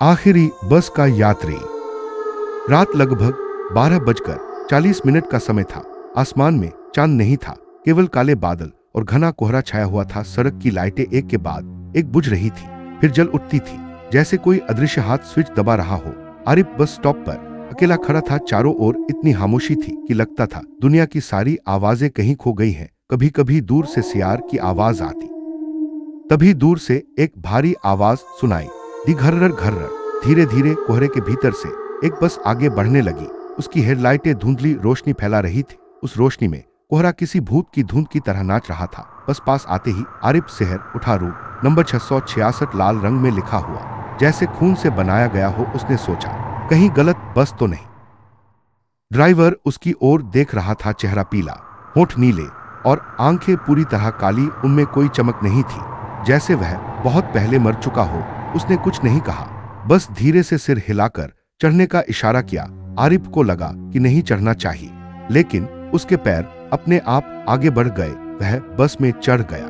आखिरी बस का यात्री। रात लगभग 12:40 का समय था। आसमान में चांद नहीं था, केवल काले बादल और घना कोहरा छाया हुआ था। सड़क की लाइटें एक के बाद एक बुझ रही थी, फिर जल उठती थी, जैसे कोई अदृश्य हाथ स्विच दबा रहा हो। आरिफ बस स्टॉप पर अकेला खड़ा था। चारों ओर इतनी खामोशी थी कि लगता था दुनिया की सारी आवाजें कहीं खो गई हैं। कभी कभी दूर से सियार की आवाज आती, तभी दूर से एक भारी आवाज सुनाई दी, घर्रर घर्रर। धीरे धीरे कोहरे के भीतर से एक बस आगे बढ़ने लगी। उसकी हेडलाइटें धुंधली रोशनी फैला रही थी। उस रोशनी में कोहरा किसी भूत की धुंध की तरह नाच रहा था। बस पास आते ही आरिफ शहर उठा। रूट नंबर 666 लाल रंग में लिखा हुआ, जैसे खून से बनाया गया हो। उसने सोचा, कहीं गलत बस तो नहीं। ड्राइवर उसकी ओर देख रहा था, चेहरा पीला, होंठ नीले और आंखें पूरी तरह काली। उनमें कोई चमक नहीं थी, जैसे वह बहुत पहले मर चुका हो। उसने कुछ नहीं कहा, बस धीरे से सिर हिलाकर चढ़ने का इशारा किया। आरिफ को लगा कि नहीं चढ़ना चाहिए, लेकिन उसके पैर अपने आप आगे बढ़ गए। वह बस में चढ़ गया।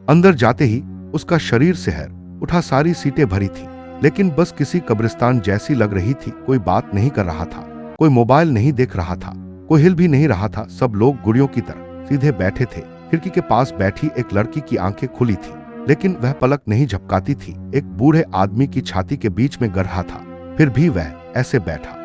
अंदर जाते ही उसका शरीर सिहर उठा। सारी सीटें भरी थी, लेकिन बस किसी कब्रिस्तान जैसी लग रही थी। कोई बात नहीं कर रहा था, कोई मोबाइल नहीं देख रहा था, कोई हिल भी नहीं रहा था। सब लोग गुड़ियों की तरह सीधे बैठे थे। खिड़की के पास बैठी एक लड़की की आंखें खुली थी, लेकिन वह पलक नहीं झपकाती थी। एक बूढ़े आदमी की छाती के बीच में गिर रहा था, फिर भी वह ऐसे बैठा।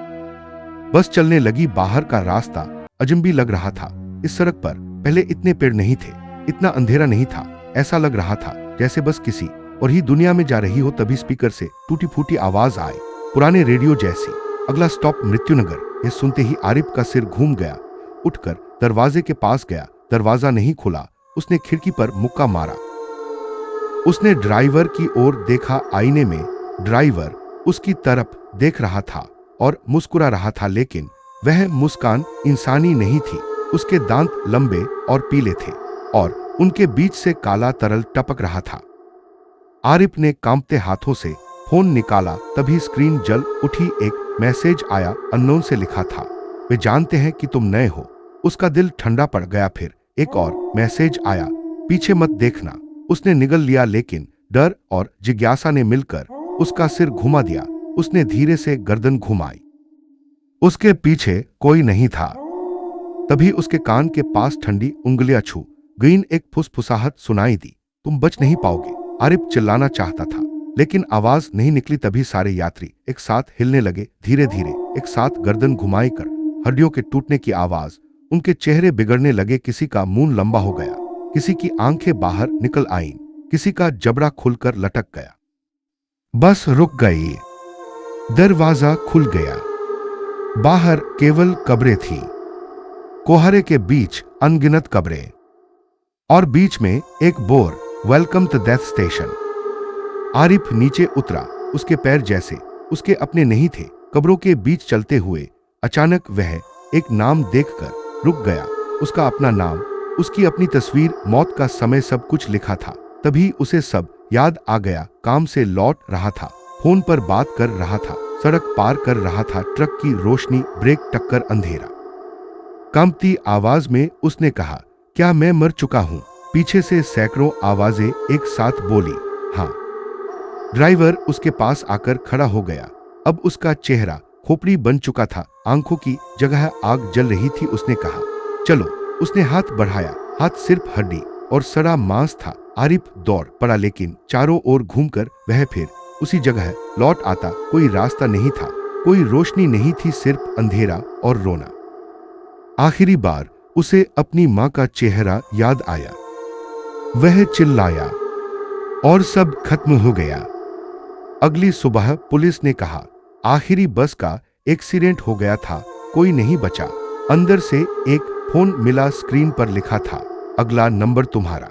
बस चलने लगी। बाहर का रास्ता अजनबी लग रहा था। इस सड़क पर पहले इतने पेड़ नहीं थे, इतना अंधेरा नहीं था। ऐसा लग रहा था जैसे बस किसी और ही दुनिया में जा रही हो। तभी स्पीकर से टूटी फूटी आवाज आई, पुराने रेडियो जैसी, अगला स्टॉप मृत्युनगर। यह सुनते ही आरिफ का सिर घूम गया। उठकर दरवाजे के पास गया। दरवाजा नहीं खुला। उसने खिड़की पर मुक्का मारा। उसने ड्राइवर की ओर देखा। आईने में ड्राइवर उसकी तरफ देख रहा था और मुस्कुरा रहा था, लेकिन वह मुस्कान इंसानी नहीं थी। उसके दांत लंबे और पीले थे और उनके बीच से काला तरल टपक रहा था। आरिफ ने कांपते हाथों से फोन निकाला। तभी स्क्रीन जल उठी। एक मैसेज आया, अननोन से लिखा था, वे जानते हैं कि तुम नए हो। उसका दिल ठंडा पड़ गया। फिर एक और मैसेज आया, पीछे मत देखना। उसने निगल लिया, लेकिन डर और जिज्ञासा ने मिलकर उसका सिर घुमा दिया। उसने धीरे से गर्दन घुमाई। उसके पीछे कोई नहीं था। तभी उसके कान के पास ठंडी उंगलियां छू गईं। एक फुसफुसाहट सुनाई दी, तुम बच नहीं पाओगे। आरिफ चिल्लाना चाहता था, लेकिन आवाज नहीं निकली। तभी सारे यात्री एक साथ हिलने लगे, धीरे धीरे एक साथ गर्दन घुमाई कर। हड्डियों के टूटने की आवाज। उनके चेहरे बिगड़ने लगे। किसी का मुंह लंबा हो गया, किसी की आंखें बाहर निकल आईं, किसी का जबड़ा खुलकर लटक गया। बस रुक गई। दरवाजा खुल गया। बाहर केवल कब्रें थी, कोहरे के बीच अनगिनत कब्रें, और बीच में एक board, welcome to death station. Arif नीचे उतरा। उसके पैर जैसे उसके अपने नहीं थे। कब्रों के बीच चलते हुए अचानक वह एक नाम देखकर रुक गया। उसका अपना नाम, उसकी अपनी तस्वीर, मौत का समय, सब कुछ लिखा था। तभी उसे सब याद आ गया। काम से लौट रहा था, फोन पर बात कर रहा था, सड़क पार कर रहा था। ट्रक की रोशनी, ब्रेक, टक्कर, अंधेरा। कांपती आवाज में उसने कहा, क्या मैं मर चुका हूं? पीछे से सैकड़ों आवाजें एक साथ बोली, हाँ। ड्राइवर उसके पास आकर खड़ा हो गया। अब उसका चेहरा खोपड़ी बन चुका था, आंखों की जगह आग जल रही थी। उसने कहा, चलो। उसने हाथ बढ़ाया। हाथ सिर्फ हड्डी और सड़ा मांस था। आरिफ दौड़ पड़ा, लेकिन चारों ओर घूमकर वह फिर उसी जगह लौट आता। कोई रास्ता नहीं था, कोई रोशनी नहीं थी, सिर्फ अंधेरा और रोना। आखिरी बार उसे अपनी मां का चेहरा याद आया। वह चिल्लाया और सब खत्म हो गया। अगली सुबह पुलिस ने कहा, आखिरी बस का एक्सीडेंट हो गया था, कोई नहीं बचा। अंदर से एक फोन मिला, स्क्रीन पर लिखा था, अगला नंबर तुम्हारा।